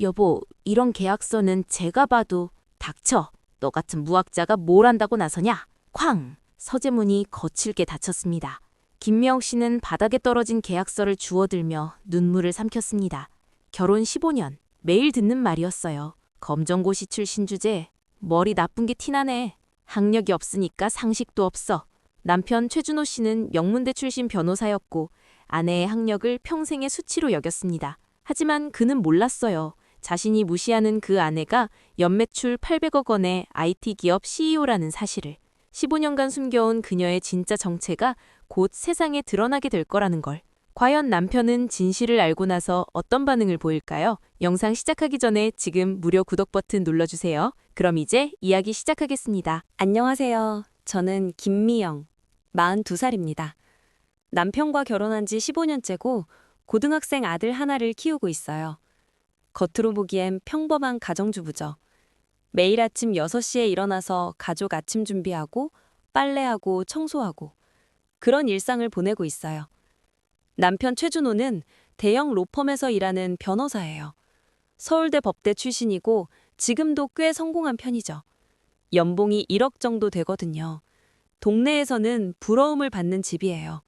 여보, 이런 계약서는 제가 봐도 닥쳐. 너 같은 무학자가 뭘 안다고 나서냐? 쾅! 서재문이 거칠게 닫혔습니다. 김미영 씨는 바닥에 떨어진 계약서를 주워들며 눈물을 삼켰습니다. 결혼 15년, 매일 듣는 말이었어요. 검정고시 출신 주제, 머리 나쁜 게 티나네. 학력이 없으니까 상식도 없어. 남편 최준호 씨는 명문대 출신 변호사였고 아내의 학력을 평생의 수치로 여겼습니다. 하지만 그는 몰랐어요. 자신이 무시하는 그 아내가 연매출 800억 원의 IT 기업 CEO라는 사실을. 15년간 숨겨온 그녀의 진짜 정체가 곧 세상에 드러나게 될 거라는 걸. 과연 남편은 진실을 알고 나서 어떤 반응을 보일까요? 영상 시작하기 전에 지금 무료 구독 버튼 눌러주세요. 그럼 이제 이야기 시작하겠습니다. 안녕하세요. 저는 김미영, 42살입니다. 남편과 결혼한 지 15년째고 고등학생 아들 하나를 키우고 있어요. 겉으로 보기엔 평범한 가정주부죠. 매일 아침 6시에 일어나서 가족 아침 준비하고 빨래하고 청소하고 그런 일상을 보내고 있어요. 남편 최준호는 대형 로펌에서 일하는 변호사예요. 서울대 법대 출신이고 지금도 꽤 성공한 편이죠. 연봉이 1억 정도 되거든요. 동네에서는 부러움을 받는 집이에요.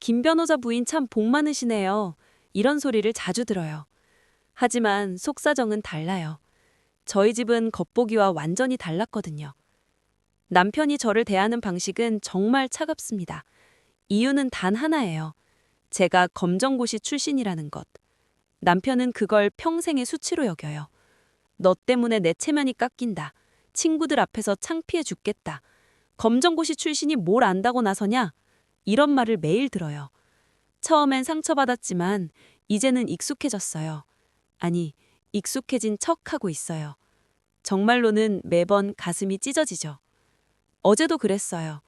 김 변호사 부인 참 복 많으시네요. 이런 소리를 자주 들어요. 하지만 속사정은 달라요. 저희 집은 겉보기와 완전히 달랐거든요. 남편이 저를 대하는 방식은 정말 차갑습니다. 이유는 단 하나예요. 제가 검정고시 출신이라는 것. 남편은 그걸 평생의 수치로 여겨요. 너 때문에 내 체면이 깎인다. 친구들 앞에서 창피해 죽겠다. 검정고시 출신이 뭘 안다고 나서냐? 이런 말을 매일 들어요. 처음엔 상처받았지만 이제는 익숙해졌어요. 아니, 익숙해진 척하고 있어요. 정말로는 매번 가슴이 찢어지죠. 어제도 그랬어요.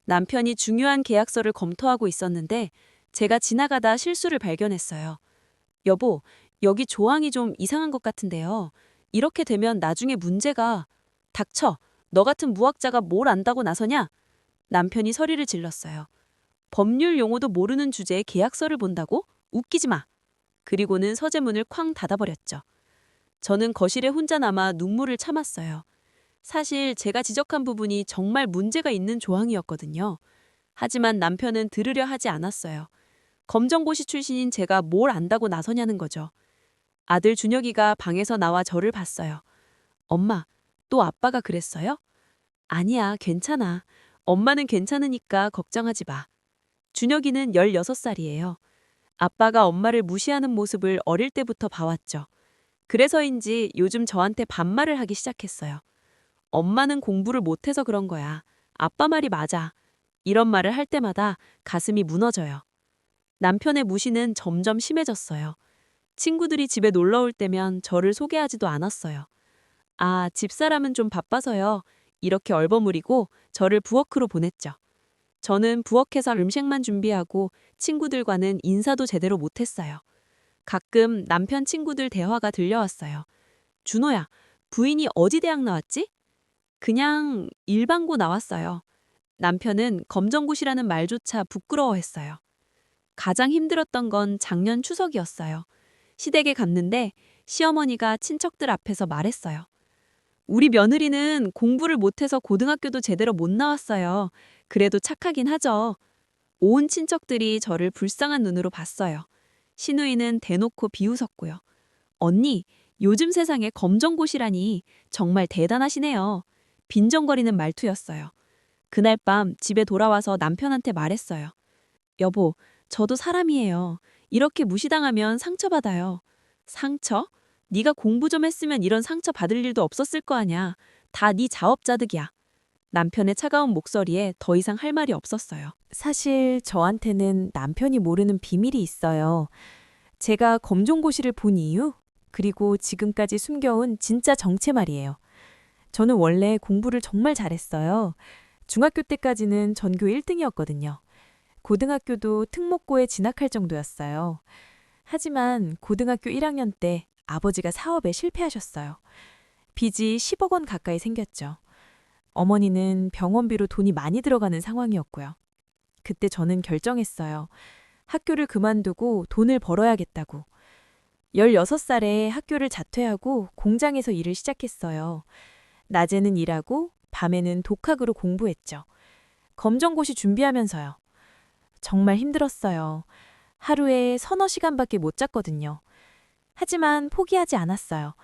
남편이 중요한 계약서를 검토하고 있었는데 제가 지나가다 실수를 발견했어요. 여보, 여기 조항이 좀 이상한 것 같은데요. 이렇게 되면 나중에 문제가... 닥쳐. 너 같은 무학자가 뭘 안다고 나서냐? 남편이 소리를 질렀어요. 법률 용어도 모르는 주제에 계약서를 본다고? 웃기지 마. 그리고는 서재문을 쾅 닫아버렸죠. 저는 거실에 혼자 남아 눈물을 참았어요. 사실 제가 지적한 부분이 정말 문제가 있는 조항이었거든요. 하지만 남편은 들으려 하지 않았어요. 검정고시 출신인 제가 뭘 안다고 나서냐는 거죠. 아들 준혁이가 방에서 나와 저를 봤어요. 엄마, 또 아빠가 그랬어요? 아니야, 괜찮아. 엄마는 괜찮으니까 걱정하지 마. 준혁이는 16살이에요. 아빠가 엄마를 무시하는 모습을 어릴 때부터 봐왔죠. 그래서인지 요즘 저한테 반말을 하기 시작했어요. 엄마는 공부를 못해서 그런 거야. 아빠 말이 맞아. 이런 말을 할 때마다 가슴이 무너져요. 남편의 무시는 점점 심해졌어요. 친구들이 집에 놀러 올 때면 저를 소개하지도 않았어요. 아, 집사람은 좀 바빠서요. 이렇게 얼버무리고 저를 부엌으로 보냈죠. 저는 부엌에서 음식만 준비하고 친구들과는 인사도 제대로 못했어요. 가끔 남편 친구들 대화가 들려왔어요. 준호야, 부인이 어디 대학 나왔지? 그냥 일반고 나왔어요. 남편은 검정고시라는 말조차 부끄러워했어요. 가장 힘들었던 건 작년 추석이었어요. 시댁에 갔는데 시어머니가 친척들 앞에서 말했어요. 우리 며느리는 공부를 못해서 고등학교도 제대로 못 나왔어요. 그래도 착하긴 하죠. 온 친척들이 저를 불쌍한 눈으로 봤어요. 시누이는 대놓고 비웃었고요. 언니, 요즘 세상에 검정고시라니 정말 대단하시네요. 빈정거리는 말투였어요. 그날 밤 집에 돌아와서 남편한테 말했어요. 여보, 저도 사람이에요. 이렇게 무시당하면 상처받아요. 상처? 네가 공부 좀 했으면 이런 상처 받을 일도 없었을 거 아냐. 다 네 자업자득이야. 남편의 차가운 목소리에 더 이상 할 말이 없었어요. 사실 저한테는 남편이 모르는 비밀이 있어요. 제가 검정고시를 본 이유? 그리고 지금까지 숨겨온 진짜 정체 말이에요. 저는 원래 공부를 정말 잘했어요. 중학교 때까지는 전교 1등이었거든요. 고등학교도 특목고에 진학할 정도였어요. 하지만 고등학교 1학년 때 아버지가 사업에 실패하셨어요. 빚이 10억 원 가까이 생겼죠. 어머니는 병원비로 돈이 많이 들어가는 상황이었고요. 그때 저는 결정했어요. 학교를 그만두고 돈을 벌어야겠다고. 16살에 학교를 자퇴하고 공장에서 일을 시작했어요. 낮에는 일하고 밤에는 독학으로 공부했죠. 검정고시 준비하면서요. 정말 힘들었어요. 하루에 서너 시간밖에 못 잤거든요. 하지만 포기하지 않았어요.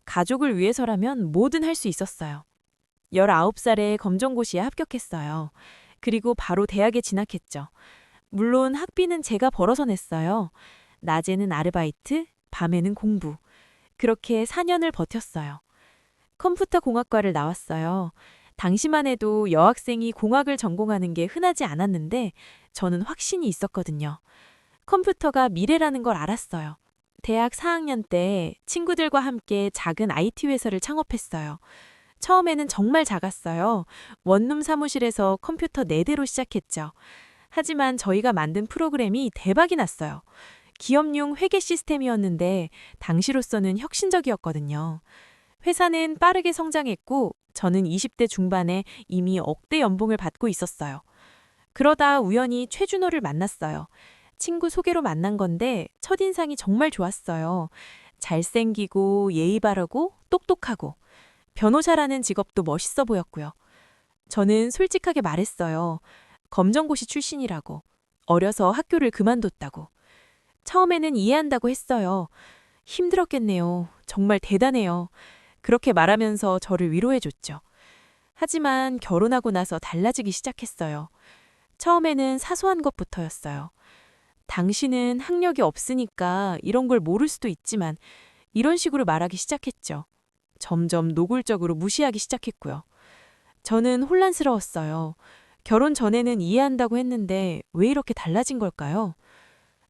가족을 위해서라면 뭐든 할 수 있었어요. 19살에 검정고시에 합격했어요. 그리고 바로 대학에 진학했죠. 물론 학비는 제가 벌어서 냈어요. 낮에는 아르바이트, 밤에는 공부. 그렇게 4년을 버텼어요. 컴퓨터 공학과를 나왔어요. 당시만 해도 여학생이 공학을 전공하는 게 흔하지 않았는데 저는 확신이 있었거든요. 컴퓨터가 미래라는 걸 알았어요. 대학 4학년 때 친구들과 함께 작은 IT 회사를 창업했어요. 처음에는 정말 작았어요. 원룸 사무실에서 컴퓨터 4대로 시작했죠. 하지만 저희가 만든 프로그램이 대박이 났어요. 기업용 회계 시스템이었는데 당시로서는 혁신적이었거든요. 회사는 빠르게 성장했고 저는 20대 중반에 이미 억대 연봉을 받고 있었어요. 그러다 우연히 최준호를 만났어요. 친구 소개로 만난 건데 첫인상이 정말 좋았어요. 잘생기고 예의 바르고 똑똑하고 변호사라는 직업도 멋있어 보였고요. 저는 솔직하게 말했어요. 검정고시 출신이라고. 어려서 학교를 그만뒀다고. 처음에는 이해한다고 했어요. 힘들었겠네요. 정말 대단해요. 그렇게 말하면서 저를 위로해줬죠. 하지만 결혼하고 나서 달라지기 시작했어요. 처음에는 사소한 것부터였어요. 당신은 학력이 없으니까 이런 걸 모를 수도 있지만 이런 식으로 말하기 시작했죠. 점점 노골적으로 무시하기 시작했고요. 저는 혼란스러웠어요. 결혼 전에는 이해한다고 했는데 왜 이렇게 달라진 걸까요?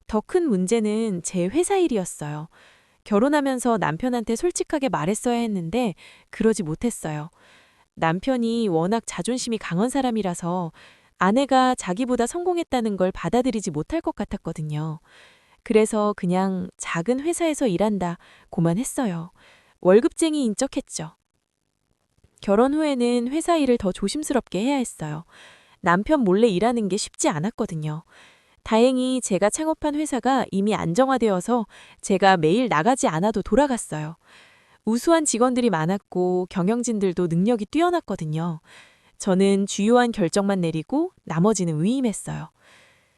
더 큰 문제는 제 회사 일이었어요. 결혼하면서 남편한테 솔직하게 말했어야 했는데 그러지 못했어요. 남편이 워낙 자존심이 강한 사람이라서 아내가 자기보다 성공했다는 걸 받아들이지 못할 것 같았거든요. 그래서 그냥 작은 회사에서 일한다 고만 했어요. 월급쟁이인 척했죠. 결혼 후에는 회사 일을 더 조심스럽게 해야 했어요. 남편 몰래 일하는 게 쉽지 않았거든요. 다행히 제가 창업한 회사가 이미 안정화되어서 제가 매일 나가지 않아도 돌아갔어요. 우수한 직원들이 많았고 경영진들도 능력이 뛰어났거든요. 저는 주요한 결정만 내리고 나머지는 위임했어요.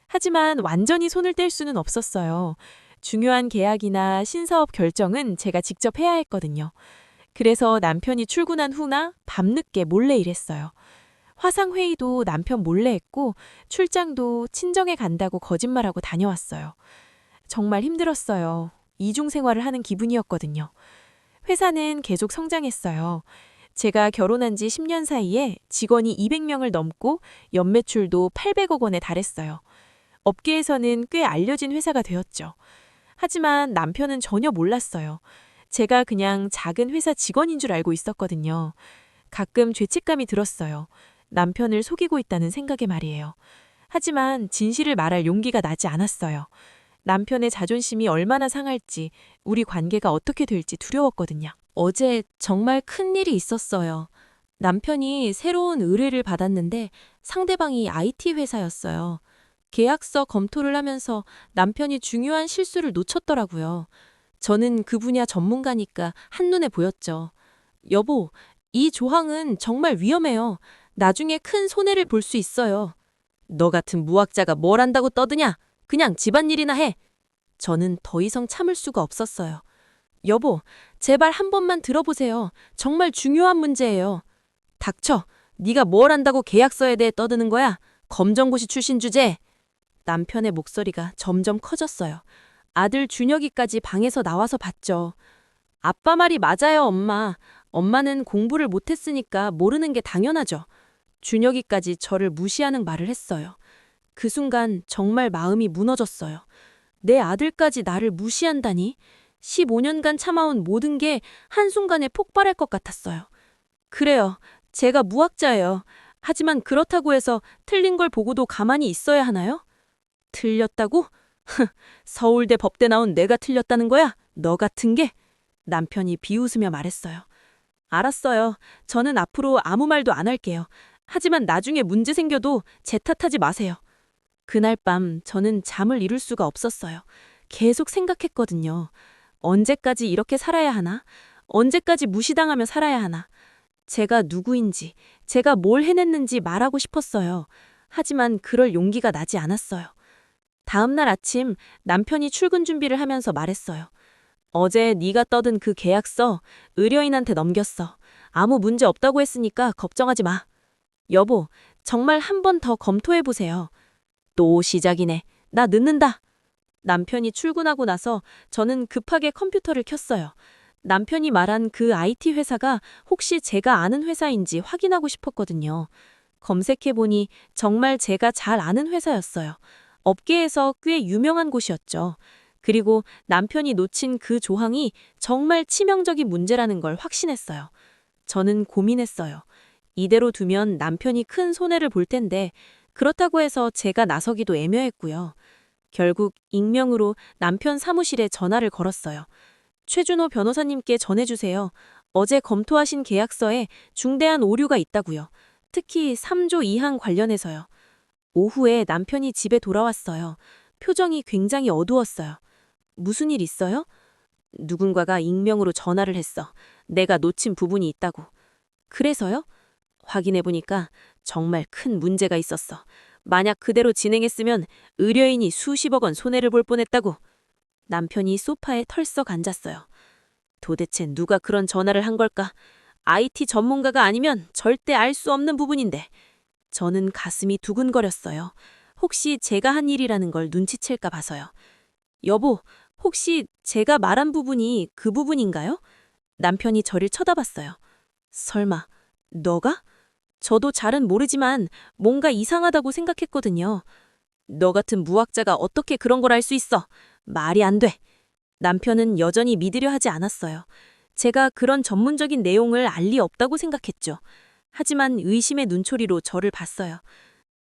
하지만 완전히 손을 뗄 수는 없었어요. 중요한 계약이나 신사업 결정은 제가 직접 해야 했거든요. 그래서 남편이 출근한 후나 밤늦게 몰래 일했어요. 화상회의도 남편 몰래 했고 출장도 친정에 간다고 거짓말하고 다녀왔어요. 정말 힘들었어요. 이중 생활을 하는 기분이었거든요. 회사는 계속 성장했어요. 제가 결혼한 지 10년 사이에 직원이 200명을 넘고 연매출도 800억 원에 달했어요. 업계에서는 꽤 알려진 회사가 되었죠. 하지만 남편은 전혀 몰랐어요. 제가 그냥 작은 회사 직원인 줄 알고 있었거든요. 가끔 죄책감이 들었어요. 남편을 속이고 있다는 생각에 말이에요. 하지만 진실을 말할 용기가 나지 않았어요. 남편의 자존심이 얼마나 상할지, 우리 관계가 어떻게 될지 두려웠거든요. 어제 정말 큰일이 있었어요. 남편이 새로운 의뢰를 받았는데 상대방이 IT 회사였어요. 계약서 검토를 하면서 남편이 중요한 실수를 놓쳤더라고요. 저는 그 분야 전문가니까 한눈에 보였죠. 여보, 이 조항은 정말 위험해요. 나중에 큰 손해를 볼 수 있어요. 너 같은 무학자가 뭘 안다고 떠드냐? 그냥 집안일이나 해. 저는 더 이상 참을 수가 없었어요. 여보, 제발 한 번만 들어보세요. 정말 중요한 문제예요. 닥쳐. 네가 뭘 안다고 계약서에 대해 떠드는 거야? 검정고시 출신 주제. 남편의 목소리가 점점 커졌어요. 아들 준혁이까지 방에서 나와서 봤죠. 아빠 말이 맞아요, 엄마. 엄마는 공부를 못했으니까 모르는 게 당연하죠. 준혁이까지 저를 무시하는 말을 했어요. 그 순간 정말 마음이 무너졌어요. 내 아들까지 나를 무시한다니? 15년간 참아온 모든 게 한순간에 폭발할 것 같았어요. 그래요. 제가 무학자예요. 하지만 그렇다고 해서 틀린 걸 보고도 가만히 있어야 하나요? 틀렸다고? 서울대 법대 나온 내가 틀렸다는 거야? 너 같은 게? 남편이 비웃으며 말했어요. 알았어요. 저는 앞으로 아무 말도 안 할게요. 하지만 나중에 문제 생겨도 제 탓하지 마세요. 그날 밤 저는 잠을 이룰 수가 없었어요. 계속 생각했거든요. 언제까지 이렇게 살아야 하나? 언제까지 무시당하며 살아야 하나? 제가 누구인지, 제가 뭘 해냈는지 말하고 싶었어요. 하지만 그럴 용기가 나지 않았어요. 다음 날 아침 남편이 출근 준비를 하면서 말했어요. 어제 네가 떠든 그 계약서 의뢰인한테 넘겼어. 아무 문제 없다고 했으니까 걱정하지 마. 여보, 정말 한 번 더 검토해보세요. 또 시작이네. 나 늦는다. 남편이 출근하고 나서 저는 급하게 컴퓨터를 켰어요. 남편이 말한 그 IT 회사가 혹시 제가 아는 회사인지 확인하고 싶었거든요. 검색해보니 정말 제가 잘 아는 회사였어요. 업계에서 꽤 유명한 곳이었죠. 그리고 남편이 놓친 그 조항이 정말 치명적인 문제라는 걸 확신했어요. 저는 고민했어요. 이대로 두면 남편이 큰 손해를 볼 텐데 그렇다고 해서 제가 나서기도 애매했고요. 결국 익명으로 남편 사무실에 전화를 걸었어요. 최준호 변호사님께 전해주세요. 어제 검토하신 계약서에 중대한 오류가 있다고요. 특히 3조 2항 관련해서요. 오후에 남편이 집에 돌아왔어요. 표정이 굉장히 어두웠어요. 무슨 일 있어요? 누군가가 익명으로 전화를 했어. 내가 놓친 부분이 있다고. 그래서요? 확인해보니까 정말 큰 문제가 있었어. 만약 그대로 진행했으면 의뢰인이 수십억 원 손해를 볼 뻔했다고. 남편이 소파에 털썩 앉았어요. 도대체 누가 그런 전화를 한 걸까? IT 전문가가 아니면 절대 알 수 없는 부분인데. 저는 가슴이 두근거렸어요. 혹시 제가 한 일이라는 걸 눈치챌까 봐서요. 여보, 혹시 제가 말한 부분이 그 부분인가요? 남편이 저를 쳐다봤어요. 설마, 너가? 저도 잘은 모르지만 뭔가 이상하다고 생각했거든요. 너 같은 무학자가 어떻게 그런 걸 알 수 있어? 말이 안 돼. 남편은 여전히 믿으려 하지 않았어요. 제가 그런 전문적인 내용을 알 리 없다고 생각했죠. 하지만 의심의 눈초리로 저를 봤어요.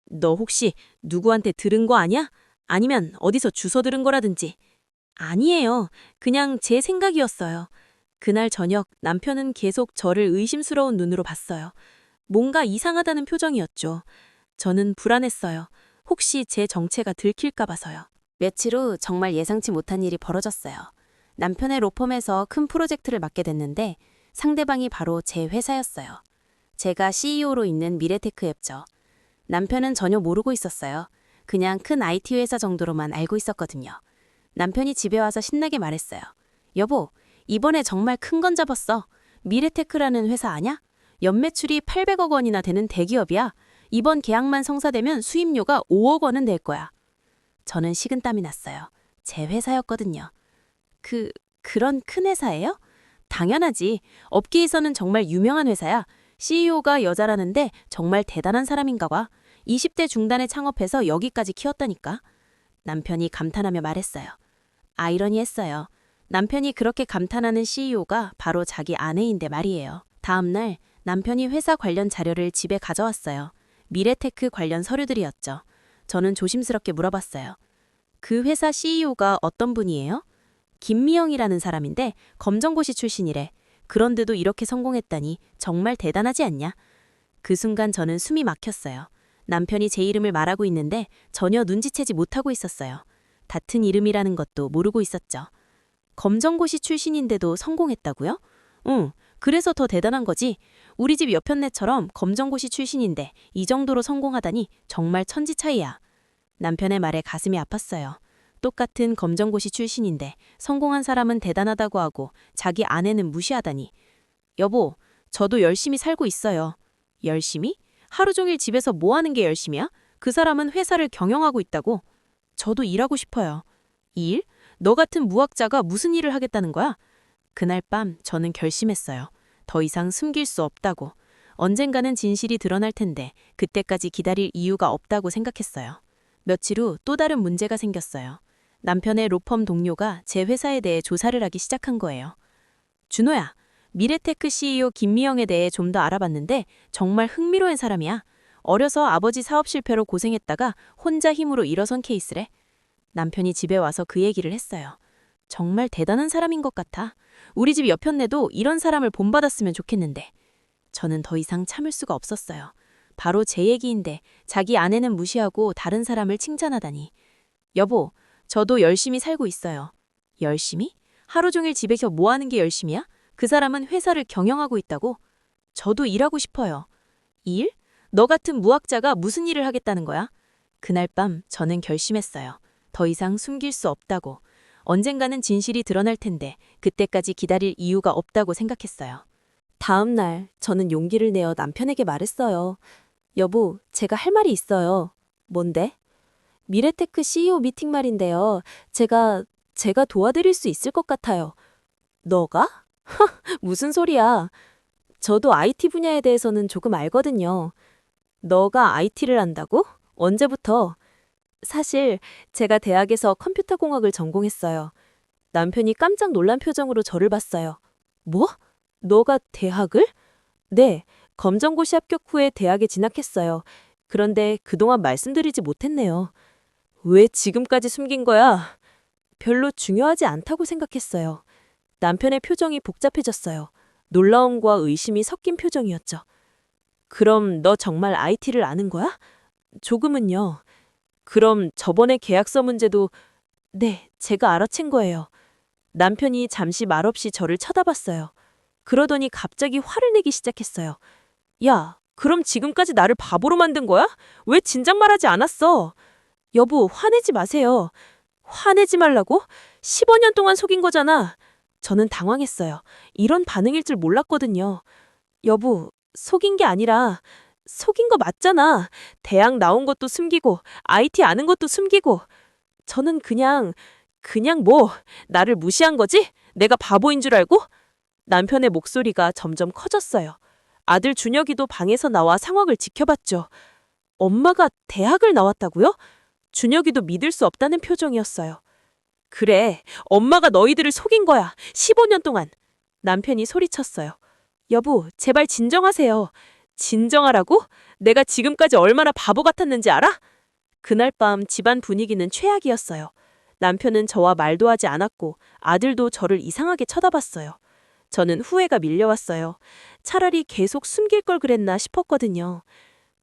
너 혹시 누구한테 들은 거 아니야? 아니면 어디서 주워 들은 거라든지. 아니에요. 그냥 제 생각이었어요. 그날 저녁 남편은 계속 저를 의심스러운 눈으로 봤어요. 뭔가 이상하다는 표정이었죠. 저는 불안했어요. 혹시 제 정체가 들킬까 봐서요. 며칠 후 정말 예상치 못한 일이 벌어졌어요. 남편의 로펌에서 큰 프로젝트를 맡게 됐는데 상대방이 바로 제 회사였어요. 제가 CEO로 있는 미래테크 앱죠. 남편은 전혀 모르고 있었어요. 그냥 큰 IT 회사 정도로만 알고 있었거든요. 남편이 집에 와서 신나게 말했어요. 여보, 이번에 정말 큰 건 잡았어. 미래테크라는 회사 아냐? 연매출이 800억 원이나 되는 대기업이야. 이번 계약만 성사되면 수입료가 5억 원은 될 거야. 저는 식은땀이 났어요. 제 회사였거든요. 그런 큰 회사예요? 당연하지. 업계에서는 정말 유명한 회사야. CEO가 여자라는데 정말 대단한 사람인가 봐. 20대 중반에 창업해서 여기까지 키웠다니까. 남편이 감탄하며 말했어요. 아이러니했어요. 남편이 그렇게 감탄하는 CEO가 바로 자기 아내인데 말이에요. 다음 날 남편이 회사 관련 자료를 집에 가져왔어요. 미래테크 관련 서류들이었죠. 저는 조심스럽게 물어봤어요. 그 회사 CEO가 어떤 분이에요? 김미영이라는 사람인데 검정고시 출신이래. 그런데도 이렇게 성공했다니 정말 대단하지 않냐? 그 순간 저는 숨이 막혔어요. 남편이 제 이름을 말하고 있는데 전혀 눈치채지 못하고 있었어요. 같은 이름이라는 것도 모르고 있었죠. 검정고시 출신인데도 성공했다고요? 응, 그래서 더 대단한 거지. 우리 집 여편네처럼 검정고시 출신인데 이 정도로 성공하다니 정말 천지 차이야. 남편의 말에 가슴이 아팠어요. 똑같은 검정고시 출신인데 성공한 사람은 대단하다고 하고 자기 아내는 무시하다니. 여보, 저도 열심히 살고 있어요. 열심히? 하루 종일 집에서 뭐 하는 게 열심이야? 그 사람은 회사를 경영하고 있다고. 저도 일하고 싶어요. 일? 너 같은 무학자가 무슨 일을 하겠다는 거야? 그날 밤 저는 결심했어요. 더 이상 숨길 수 없다고. 언젠가는 진실이 드러날 텐데 그때까지 기다릴 이유가 없다고 생각했어요. 며칠 후 또 다른 문제가 생겼어요. 남편의 로펌 동료가 제 회사에 대해 조사를 하기 시작한 거예요. 준호야, 미래테크 CEO 김미영에 대해 좀 더 알아봤는데 정말 흥미로운 사람이야. 어려서 아버지 사업 실패로 고생했다가 혼자 힘으로 일어선 케이스래. 남편이 집에 와서 그 얘기를 했어요. 정말 대단한 사람인 것 같아. 우리 집 여편네도 이런 사람을 본받았으면 좋겠는데. 저는 더 이상 참을 수가 없었어요. 바로 제 얘기인데 자기 아내는 무시하고 다른 사람을 칭찬하다니. 여보, 저도 열심히 살고 있어요. 열심히? 하루 종일 집에서 뭐 하는 게 열심이야? 그 사람은 회사를 경영하고 있다고? 저도 일하고 싶어요. 일? 너 같은 무학자가 무슨 일을 하겠다는 거야? 그날 밤 저는 결심했어요. 더 이상 숨길 수 없다고. 언젠가는 진실이 드러날 텐데 그때까지 기다릴 이유가 없다고 생각했어요. 다음 날 저는 용기를 내어 남편에게 말했어요. 여보, 제가 할 말이 있어요. 뭔데? 미래테크 CEO 미팅 말인데요. 제가 도와드릴 수 있을 것 같아요. 너가? 무슨 소리야? 저도 IT 분야에 대해서는 조금 알거든요. 너가 IT를 한다고? 언제부터? 사실 제가 대학에서 컴퓨터 공학을 전공했어요. 남편이 깜짝 놀란 표정으로 저를 봤어요. 뭐? 너가 대학을? 네, 검정고시 합격 후에 대학에 진학했어요. 그런데 그동안 말씀드리지 못했네요. 왜 지금까지 숨긴 거야? 별로 중요하지 않다고 생각했어요. 남편의 표정이 복잡해졌어요. 놀라움과 의심이 섞인 표정이었죠. 그럼 너 정말 IT를 아는 거야? 조금은요. 그럼 저번에 계약서 문제도 네, 제가 알아챈 거예요. 남편이 잠시 말없이 저를 쳐다봤어요. 그러더니 갑자기 화를 내기 시작했어요. 야, 그럼 지금까지 나를 바보로 만든 거야? 왜 진작 말하지 않았어? 여보, 화내지 마세요. 화내지 말라고? 15년 동안 속인 거잖아. 저는 당황했어요. 이런 반응일 줄 몰랐거든요. 여보, 속인 게 아니라 속인 거 맞잖아. 대학 나온 것도 숨기고 IT 아는 것도 숨기고. 저는 그냥 뭐 나를 무시한 거지? 내가 바보인 줄 알고? 남편의 목소리가 점점 커졌어요. 아들 준혁이도 방에서 나와 상황을 지켜봤죠. 엄마가 대학을 나왔다고요? 준혁이도 믿을 수 없다는 표정이었어요. 그래, 엄마가 너희들을 속인 거야. 15년 동안. 남편이 소리쳤어요. 여보, 제발 진정하세요. 진정하라고? 내가 지금까지 얼마나 바보 같았는지 알아? 그날 밤 집안 분위기는 최악이었어요. 남편은 저와 말도 하지 않았고 아들도 저를 이상하게 쳐다봤어요. 저는 후회가 밀려왔어요. 차라리 계속 숨길 걸 그랬나 싶었거든요.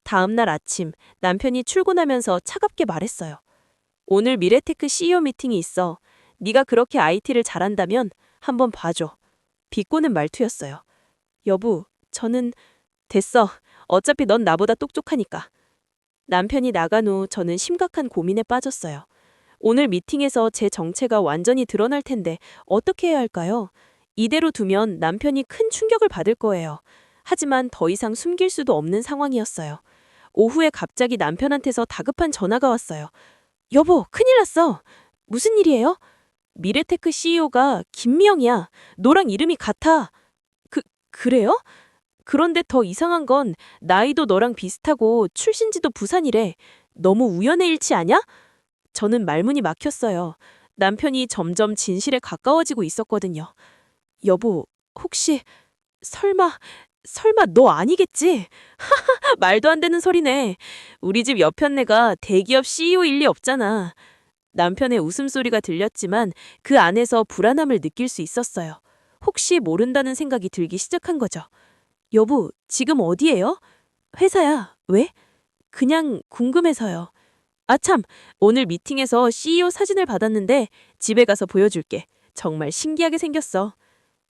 다음 날 아침 남편이 출근하면서 차갑게 말했어요. 오늘 미래테크 CEO 미팅이 있어. 네가 그렇게 IT를 잘한다면 한번 봐줘. 비꼬는 말투였어요. 여보, 저는 됐어. 어차피 넌 나보다 똑똑하니까. 남편이 나간 후 저는 심각한 고민에 빠졌어요. 오늘 미팅에서 제 정체가 완전히 드러날 텐데 어떻게 해야 할까요? 이대로 두면 남편이 큰 충격을 받을 거예요. 하지만 더 이상 숨길 수도 없는 상황이었어요. 오후에 갑자기 남편한테서 다급한 전화가 왔어요. 여보, 큰일 났어. 무슨 일이에요? 미래테크 CEO가 김미영이야. 너랑 이름이 같아. 그래요? 그런데 더 이상한 건 나이도 너랑 비슷하고 출신지도 부산이래. 너무 우연의 일치 아냐? 저는 말문이 막혔어요. 남편이 점점 진실에 가까워지고 있었거든요. 여보, 혹시 설마 너 아니겠지? 말도 안 되는 소리네. 우리 집 여편네가 대기업 CEO일 리 없잖아. 남편의 웃음소리가 들렸지만 그 안에서 불안함을 느낄 수 있었어요. 혹시 모른다는 생각이 들기 시작한 거죠. 여보, 지금 어디예요? 회사야. 왜? 그냥 궁금해서요. 아참, 오늘 미팅에서 CEO 사진을 받았는데 집에 가서 보여줄게. 정말 신기하게 생겼어.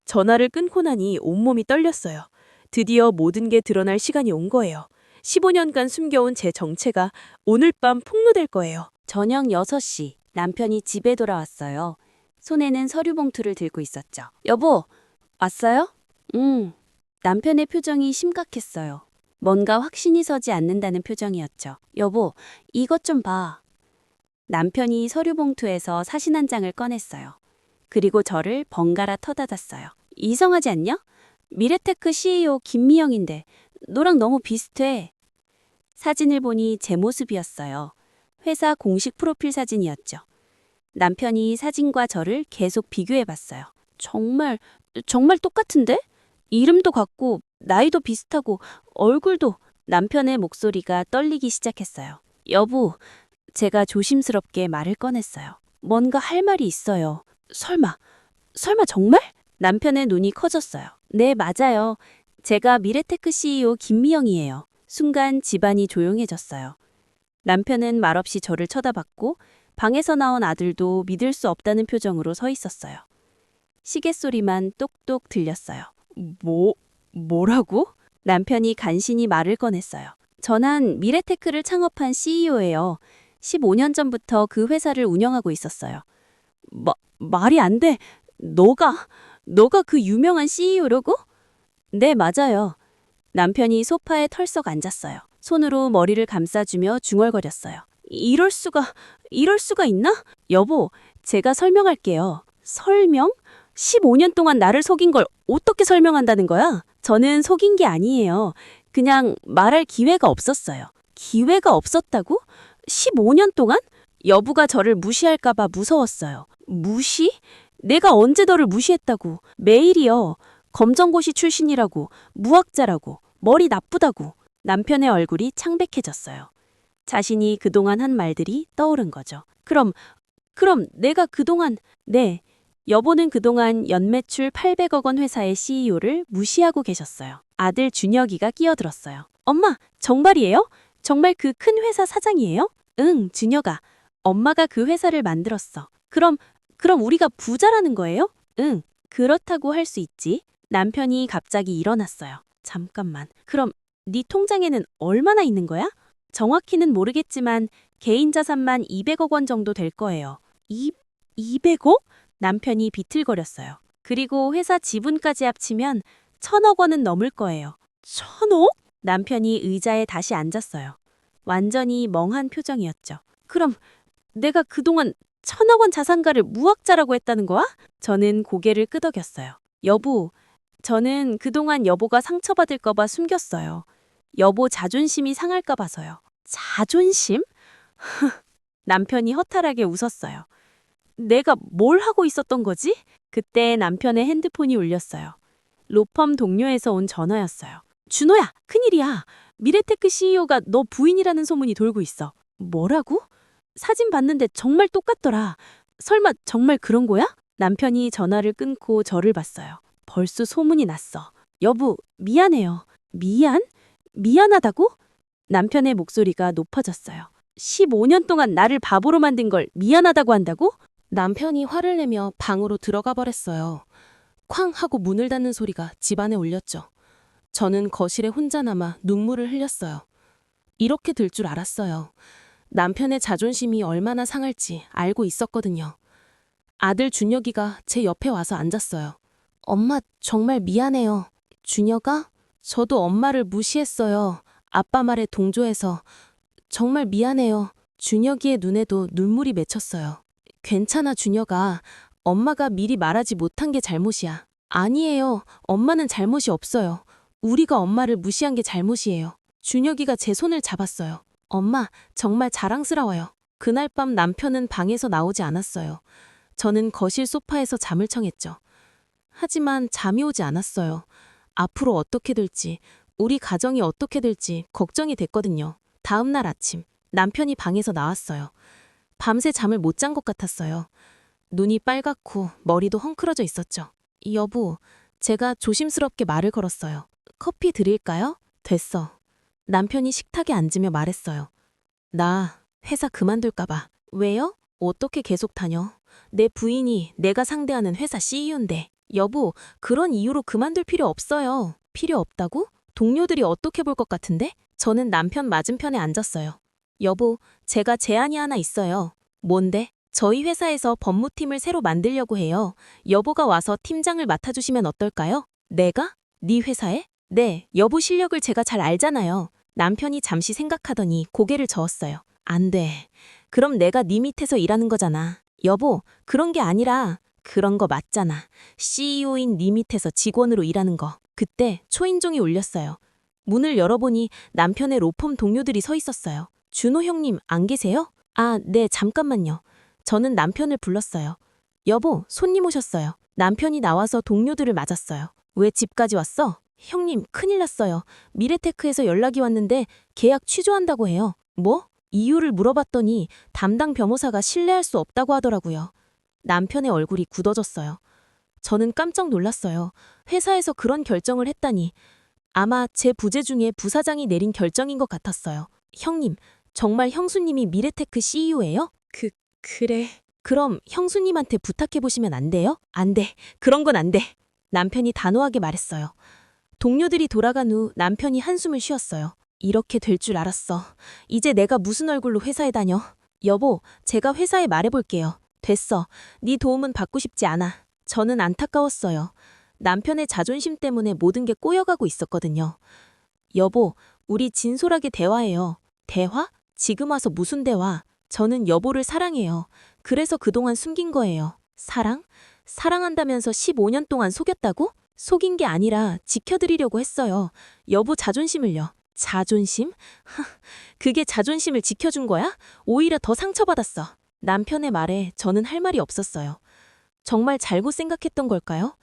전화를 끊고 나니 온몸이 떨렸어요. 드디어 모든 게 드러날 시간이 온 거예요. 15년간 숨겨온 제 정체가 오늘 밤 폭로될 거예요. 저녁 6시 남편이 집에 돌아왔어요. 손에는 서류 봉투를 들고 있었죠. 여보, 왔어요? 남편의 표정이 심각했어요. 뭔가 확신이 서지 않는다는 표정이었죠. 여보, 이것 좀 봐. 남편이 서류 봉투에서 사진 한 장을 꺼냈어요. 그리고 저를 번갈아 터닫았어요. 이상하지 않냐? 미래테크 CEO 김미영인데 너랑 너무 비슷해. 사진을 보니 제 모습이었어요. 회사 공식 프로필 사진이었죠. 남편이 사진과 저를 계속 비교해봤어요. 정말 똑같은데? 이름도 같고 나이도 비슷하고 얼굴도. 남편의 목소리가 떨리기 시작했어요. 여보, 제가 조심스럽게 말을 꺼냈어요. 뭔가 할 말이 있어요. 설마 정말? 남편의 눈이 커졌어요. 네, 맞아요. 제가 미래테크 CEO 김미영이에요. 순간 집안이 조용해졌어요. 남편은 말없이 저를 쳐다봤고 방에서 나온 아들도 믿을 수 없다는 표정으로 서 있었어요. 시계 소리만 똑똑 들렸어요. 뭐라고? 남편이 간신히 말을 꺼냈어요. 전한 미래테크를 창업한 CEO예요. 15년 전부터 그 회사를 운영하고 있었어요. 말이 안 돼. 너가 그 유명한 CEO라고? 네, 맞아요. 남편이 소파에 털썩 앉았어요. 손으로 머리를 감싸주며 중얼거렸어요. 이럴 수가 있나? 여보, 제가 설명할게요. 설명? 15년 동안 나를 속인 걸 어떻게 설명한다는 거야? 저는 속인 게 아니에요. 그냥 말할 기회가 없었어요. 기회가 없었다고? 15년 동안? 여보가 저를 무시할까봐 무서웠어요. 무시? 내가 언제 너를 무시했다고? 매일이요. 검정고시 출신이라고, 무학자라고, 머리 나쁘다고. 남편의 얼굴이 창백해졌어요. 자신이 그동안 한 말들이 떠오른 거죠. 그럼 내가 그동안, 네. 여보는 그동안 연매출 800억 원 회사의 CEO를 무시하고 계셨어요. 아들 준혁이가 끼어들었어요. 엄마, 정말이에요? 정말 그 큰 회사 사장이에요? 응, 준혁아. 엄마가 그 회사를 만들었어. 그럼 우리가 부자라는 거예요? 응, 그렇다고 할 수 있지. 남편이 갑자기 일어났어요. 잠깐만. 그럼 네 통장에는 얼마나 있는 거야? 정확히는 모르겠지만 개인 자산만 200억 원 정도 될 거예요. 200억? 남편이 비틀거렸어요. 그리고 회사 지분까지 합치면 1000억 원은 넘을 거예요. 1000억? 남편이 의자에 다시 앉았어요. 완전히 멍한 표정이었죠. 그럼 내가 그동안 1000억 원 자산가를 무학자라고 했다는 거야? 저는 고개를 끄덕였어요. 여보, 저는 그동안 여보가 상처받을까 봐 숨겼어요. 여보 자존심이 상할까 봐서요. 자존심? 남편이 허탈하게 웃었어요. 내가 뭘 하고 있었던 거지? 그때 남편의 핸드폰이 울렸어요. 로펌 동료에서 온 전화였어요. 준호야, 큰일이야. 미래테크 CEO가 너 부인이라는 소문이 돌고 있어. 뭐라고? 사진 봤는데 정말 똑같더라. 설마 정말 그런 거야? 남편이 전화를 끊고 저를 봤어요. 벌써 소문이 났어. 여보, 미안해요. 미안하다고? 남편의 목소리가 높아졌어요. 15년 동안 나를 바보로 만든 걸 미안하다고 한다고? 남편이 화를 내며 방으로 들어가 버렸어요. 쾅 하고 문을 닫는 소리가 집안에 울렸죠. 저는 거실에 혼자 남아 눈물을 흘렸어요. 이렇게 될 줄 알았어요. 남편의 자존심이 얼마나 상할지 알고 있었거든요. 아들 준혁이가 제 옆에 와서 앉았어요. 엄마, 정말 미안해요. 준혁아? 저도 엄마를 무시했어요. 아빠 말에 동조해서. 정말 미안해요. 준혁이의 눈에도 눈물이 맺혔어요. 괜찮아, 준혁아. 엄마가 미리 말하지 못한 게 잘못이야. 아니에요. 엄마는 잘못이 없어요. 우리가 엄마를 무시한 게 잘못이에요. 준혁이가 제 손을 잡았어요. 엄마, 정말 자랑스러워요. 그날 밤 남편은 방에서 나오지 않았어요. 저는 거실 소파에서 잠을 청했죠. 하지만 잠이 오지 않았어요. 앞으로 어떻게 될지, 우리 가정이 어떻게 될지 걱정이 됐거든요. 다음 날 아침, 남편이 방에서 나왔어요. 밤새 잠을 못 잔 것 같았어요. 눈이 빨갛고 머리도 헝클어져 있었죠. 여보, 제가 조심스럽게 말을 걸었어요. 커피 드릴까요? 됐어. 남편이 식탁에 앉으며 말했어요. 나 회사 그만둘까봐. 왜요? 어떻게 계속 다녀? 내 부인이 내가 상대하는 회사 CEO인데. 여보, 그런 이유로 그만둘 필요 없어요. 필요 없다고? 동료들이 어떻게 볼 것 같은데? 저는 남편 맞은편에 앉았어요. 여보, 제가 제안이 하나 있어요. 뭔데? 저희 회사에서 법무팀을 새로 만들려고 해요. 여보가 와서 팀장을 맡아주시면 어떨까요? 내가? 네 회사에? 네, 여보 실력을 제가 잘 알잖아요. 남편이 잠시 생각하더니 고개를 저었어요. 안 돼. 그럼 내가 네 밑에서 일하는 거잖아. 여보, 그런 게 아니라 그런 거 맞잖아. CEO인 네 밑에서 직원으로 일하는 거. 그때 초인종이 울렸어요. 문을 열어보니 남편의 로펌 동료들이 서 있었어요. 준호 형님 안 계세요? 아, 네, 잠깐만요. 저는 남편을 불렀어요. 여보, 손님 오셨어요. 남편이 나와서 동료들을 맞았어요. 왜 집까지 왔어? 형님, 큰일 났어요. 미래테크에서 연락이 왔는데 계약 취소한다고 해요. 뭐? 이유를 물어봤더니 담당 변호사가 신뢰할 수 없다고 하더라고요. 남편의 얼굴이 굳어졌어요. 저는 깜짝 놀랐어요. 회사에서 그런 결정을 했다니. 아마 제 부재 중에 부사장이 내린 결정인 것 같았어요. 형님, 정말 형수님이 미래테크 CEO예요? 그래. 그럼 형수님한테 부탁해보시면 안 돼요? 안 돼. 그런 건 안 돼. 남편이 단호하게 말했어요. 동료들이 돌아간 후 남편이 한숨을 쉬었어요. 이렇게 될 줄 알았어. 이제 내가 무슨 얼굴로 회사에 다녀? 여보, 제가 회사에 말해볼게요. 됐어. 네 도움은 받고 싶지 않아. 저는 안타까웠어요. 남편의 자존심 때문에 모든 게 꼬여가고 있었거든요. 여보, 우리 진솔하게 대화해요. 대화? 지금 와서 무슨 대화? 저는 여보를 사랑해요. 그래서 그동안 숨긴 거예요. 사랑? 사랑한다면서 15년 동안 속였다고? 속인 게 아니라 지켜드리려고 했어요. 여보 자존심을요. 자존심? 그게 자존심을 지켜준 거야? 오히려 더 상처받았어. 남편의 말에 저는 할 말이 없었어요. 정말 잘못 생각했던 걸까요?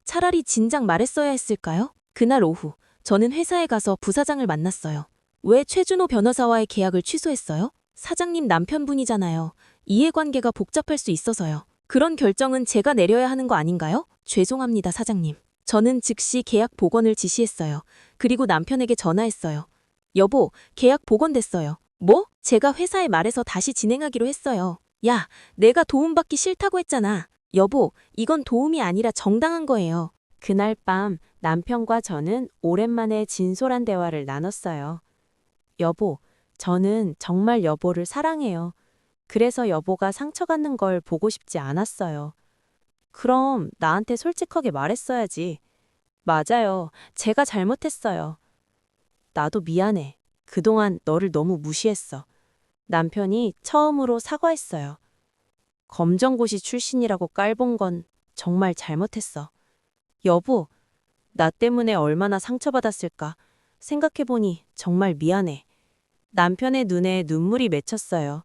차라리 진작 말했어야 했을까요? 그날 오후, 저는 회사에 가서 부사장을 만났어요. 왜 최준호 변호사와의 계약을 취소했어요? 사장님 남편분이잖아요. 이해관계가 복잡할 수 있어서요. 그런 결정은 제가 내려야 하는 거 아닌가요? 죄송합니다, 사장님. 저는 즉시 계약 복원을 지시했어요. 그리고 남편에게 전화했어요. 여보, 계약 복원됐어요. 뭐? 제가 회사에 말해서 다시 진행하기로 했어요. 야, 내가 도움받기 싫다고 했잖아. 여보, 이건 도움이 아니라 정당한 거예요. 그날 밤 남편과 저는 오랜만에 진솔한 대화를 나눴어요. 여보, 저는 정말 여보를 사랑해요. 그래서 여보가 상처받는 걸 보고 싶지 않았어요. 그럼 나한테 솔직하게 말했어야지. 맞아요. 제가 잘못했어요. 나도 미안해. 그동안 너를 너무 무시했어. 남편이 처음으로 사과했어요. 검정고시 출신이라고 깔본 건 정말 잘못했어. 여보, 나 때문에 얼마나 상처받았을까 생각해보니 정말 미안해. 남편의 눈에 눈물이 맺혔어요.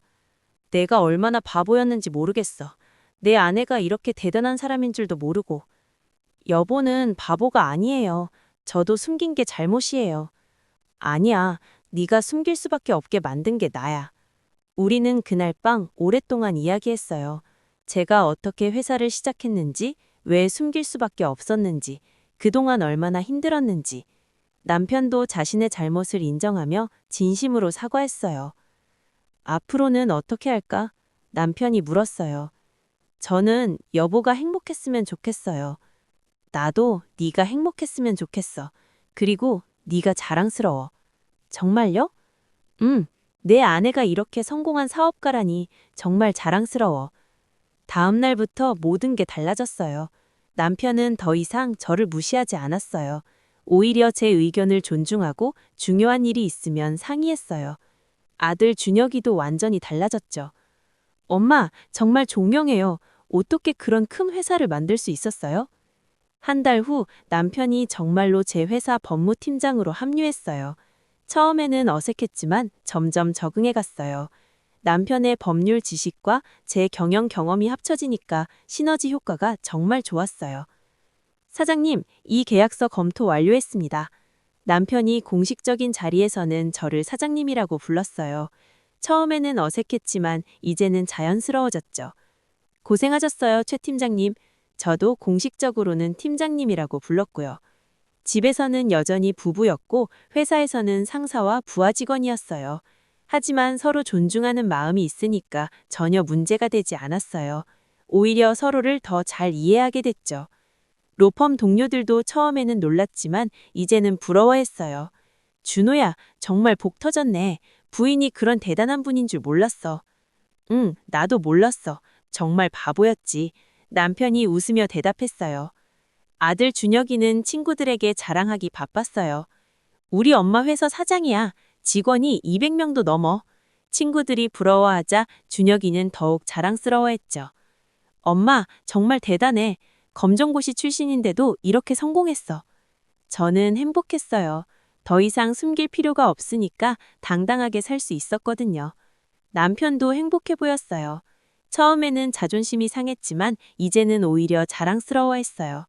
내가 얼마나 바보였는지 모르겠어. 내 아내가 이렇게 대단한 사람인 줄도 모르고. 여보는 바보가 아니에요. 저도 숨긴 게 잘못이에요. 아니야, 네가 숨길 수밖에 없게 만든 게 나야. 우리는 그날 밤 오랫동안 이야기했어요. 제가 어떻게 회사를 시작했는지, 왜 숨길 수밖에 없었는지, 그동안 얼마나 힘들었는지. 남편도 자신의 잘못을 인정하며 진심으로 사과했어요. 앞으로는 어떻게 할까? 남편이 물었어요. 저는 여보가 행복했으면 좋겠어요. 나도 네가 행복했으면 좋겠어. 그리고 네가 자랑스러워. 정말요? 내 아내가 이렇게 성공한 사업가라니 정말 자랑스러워. 다음 날부터 모든 게 달라졌어요. 남편은 더 이상 저를 무시하지 않았어요. 오히려 제 의견을 존중하고 중요한 일이 있으면 상의했어요. 아들 준혁이도 완전히 달라졌죠. 엄마, 정말 존경해요. 어떻게 그런 큰 회사를 만들 수 있었어요? 한 달 후 남편이 정말로 제 회사 법무팀장으로 합류했어요. 처음에는 어색했지만 점점 적응해 갔어요. 남편의 법률 지식과 제 경영 경험이 합쳐지니까 시너지 효과가 정말 좋았어요. 사장님, 이 계약서 검토 완료했습니다. 남편이 공식적인 자리에서는 저를 사장님이라고 불렀어요. 처음에는 어색했지만 이제는 자연스러워졌죠. 고생하셨어요, 최 팀장님. 저도 공식적으로는 팀장님이라고 불렀고요. 집에서는 여전히 부부였고 회사에서는 상사와 부하 직원이었어요. 하지만 서로 존중하는 마음이 있으니까 전혀 문제가 되지 않았어요. 오히려 서로를 더 잘 이해하게 됐죠. 로펌 동료들도 처음에는 놀랐지만 이제는 부러워했어요. 준호야, 정말 복 터졌네. 부인이 그런 대단한 분인 줄 몰랐어. 응, 나도 몰랐어. 정말 바보였지. 남편이 웃으며 대답했어요. 아들 준혁이는 친구들에게 자랑하기 바빴어요. 우리 엄마 회사 사장이야. 직원이 200명도 넘어. 친구들이 부러워하자 준혁이는 더욱 자랑스러워했죠. 엄마, 정말 대단해. 검정고시 출신인데도 이렇게 성공했어. 저는 행복했어요. 더 이상 숨길 필요가 없으니까 당당하게 살 수 있었거든요. 남편도 행복해 보였어요. 처음에는 자존심이 상했지만 이제는 오히려 자랑스러워했어요.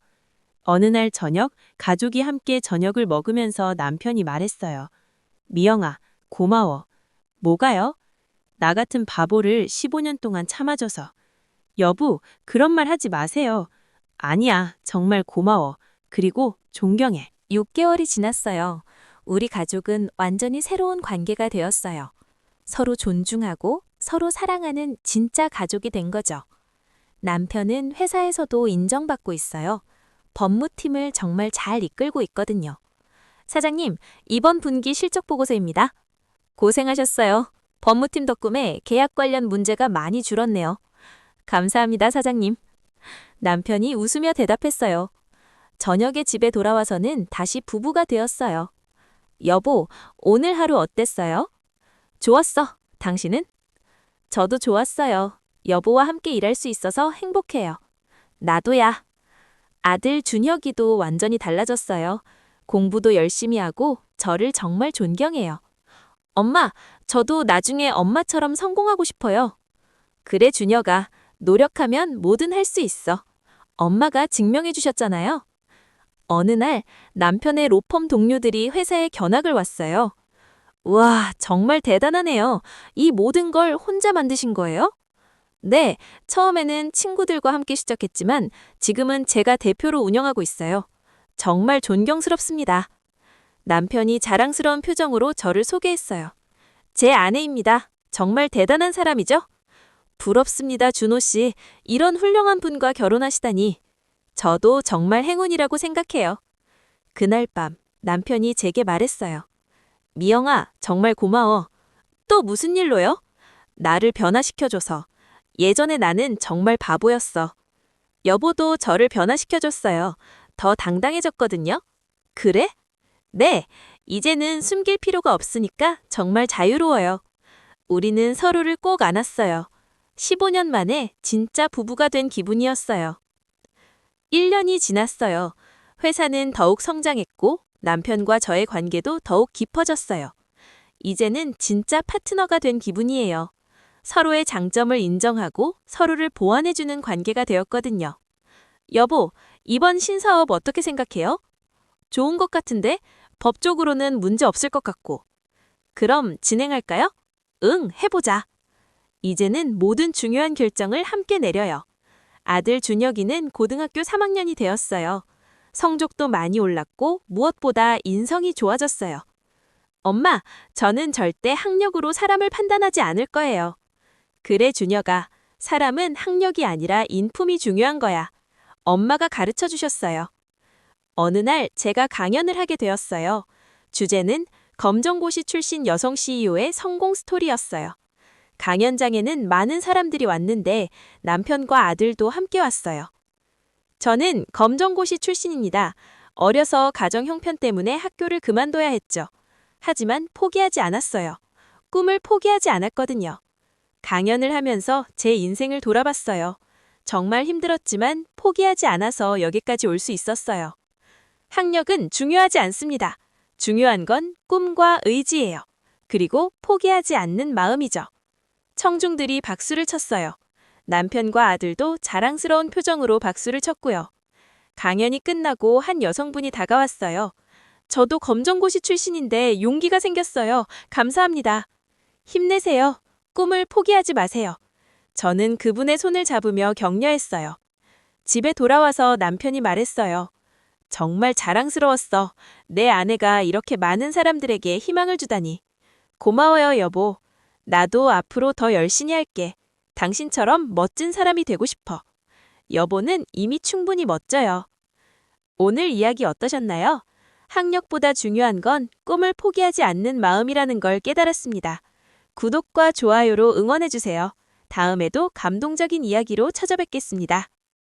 어느 날 저녁, 가족이 함께 저녁을 먹으면서 남편이 말했어요. 미영아, 고마워. 뭐가요? 나 같은 바보를 15년 동안 참아줘서. 여보, 그런 말 하지 마세요. 아니야, 정말 고마워. 그리고 존경해. 6개월이 지났어요. 우리 가족은 완전히 새로운 관계가 되었어요. 서로 존중하고 서로 사랑하는 진짜 가족이 된 거죠. 남편은 회사에서도 인정받고 있어요. 법무팀을 정말 잘 이끌고 있거든요. 사장님, 이번 분기 실적 보고서입니다. 고생하셨어요. 법무팀 덕분에 계약 관련 문제가 많이 줄었네요. 감사합니다, 사장님. 남편이 웃으며 대답했어요. 저녁에 집에 돌아와서는 다시 부부가 되었어요. 여보, 오늘 하루 어땠어요? 좋았어. 당신은? 저도 좋았어요. 여보와 함께 일할 수 있어서 행복해요. 나도야. 아들 준혁이도 완전히 달라졌어요. 공부도 열심히 하고 저를 정말 존경해요. 엄마, 저도 나중에 엄마처럼 성공하고 싶어요. 그래, 준혁아. 노력하면 뭐든 할 수 있어. 엄마가 증명해 주셨잖아요. 어느 날 남편의 로펌 동료들이 회사에 견학을 왔어요. 와, 정말 대단하네요. 이 모든 걸 혼자 만드신 거예요? 네, 처음에는 친구들과 함께 시작했지만 지금은 제가 대표로 운영하고 있어요. 정말 존경스럽습니다. 남편이 자랑스러운 표정으로 저를 소개했어요. 제 아내입니다. 정말 대단한 사람이죠? 부럽습니다, 준호 씨. 이런 훌륭한 분과 결혼하시다니. 저도 정말 행운이라고 생각해요. 그날 밤 남편이 제게 말했어요. 미영아, 정말 고마워. 또 무슨 일로요? 나를 변화시켜줘서. 예전에 나는 정말 바보였어. 여보도 저를 변화시켜줬어요. 더 당당해졌거든요. 그래? 네, 이제는 숨길 필요가 없으니까 정말 자유로워요. 우리는 서로를 꼭 안았어요. 15년 만에 진짜 부부가 된 기분이었어요. 1년이 지났어요. 회사는 더욱 성장했고 남편과 저의 관계도 더욱 깊어졌어요. 이제는 진짜 파트너가 된 기분이에요. 서로의 장점을 인정하고 서로를 보완해주는 관계가 되었거든요. 여보, 이번 신사업 어떻게 생각해요? 좋은 것 같은데 법적으로는 문제 없을 것 같고. 그럼 진행할까요? 응, 해보자. 이제는 모든 중요한 결정을 함께 내려요. 아들 준혁이는 고등학교 3학년이 되었어요. 성적도 많이 올랐고 무엇보다 인성이 좋아졌어요. 엄마, 저는 절대 학력으로 사람을 판단하지 않을 거예요. 그래, 준혁아. 사람은 학력이 아니라 인품이 중요한 거야. 엄마가 가르쳐 주셨어요. 어느 날 제가 강연을 하게 되었어요. 주제는 검정고시 출신 여성 CEO의 성공 스토리였어요. 강연장에는 많은 사람들이 왔는데 남편과 아들도 함께 왔어요. 저는 검정고시 출신입니다. 어려서 가정 형편 때문에 학교를 그만둬야 했죠. 하지만 포기하지 않았어요. 꿈을 포기하지 않았거든요. 강연을 하면서 제 인생을 돌아봤어요. 정말 힘들었지만 포기하지 않아서 여기까지 올 수 있었어요. 학력은 중요하지 않습니다. 중요한 건 꿈과 의지예요. 그리고 포기하지 않는 마음이죠. 청중들이 박수를 쳤어요. 남편과 아들도 자랑스러운 표정으로 박수를 쳤고요. 강연이 끝나고 한 여성분이 다가왔어요. 저도 검정고시 출신인데 용기가 생겼어요. 감사합니다. 힘내세요. 꿈을 포기하지 마세요. 저는 그분의 손을 잡으며 격려했어요. 집에 돌아와서 남편이 말했어요. 정말 자랑스러웠어. 내 아내가 이렇게 많은 사람들에게 희망을 주다니. 고마워요, 여보. 나도 앞으로 더 열심히 할게. 당신처럼 멋진 사람이 되고 싶어. 여보는 이미 충분히 멋져요. 오늘 이야기 어떠셨나요? 학력보다 중요한 건 꿈을 포기하지 않는 마음이라는 걸 깨달았습니다. 구독과 좋아요로 응원해주세요. 다음에도 감동적인 이야기로 찾아뵙겠습니다.